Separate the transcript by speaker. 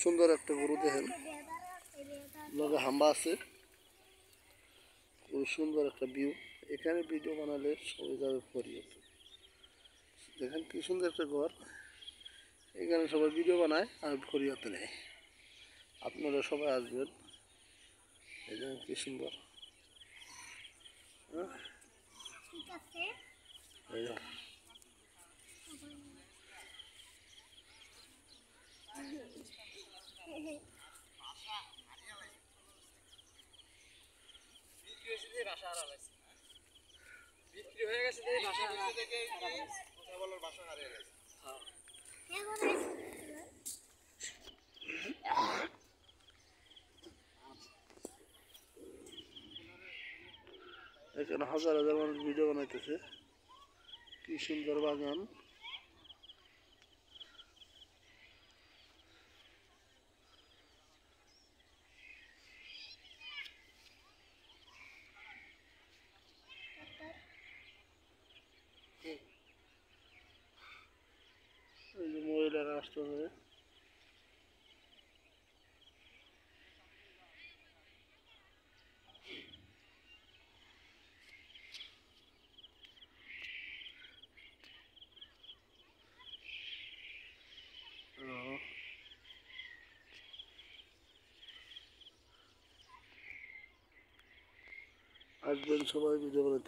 Speaker 1: সুন্দর একটা গরু দেখেন, লগে হাম্বা আছে, খুব সুন্দর একটা ভিউ। এখানে ভিডিও বানালে সবাই যাবে ফরিয়াতে। দেখেন কি সুন্দর একটা ঘর, এখানে সবাই ভিডিও বানায় আর ফরিয়াতে নেয়। আপনারা সবাই আসবেন, এই দেখেন কি সুন্দর। হ্যাঁ, এই দেখেন।
Speaker 2: বিক্রি হয়ে গেছে কথা বলার ভাষা হারিয়ে গেছে।
Speaker 1: এখানে হাজার হাজার মানুষ ভিডিও বানাইতেছে, কি সুন্দর বাগান। এই যে মহিলারা আসতেছে, আসবেন সবাই ভিডিও বানাইতে।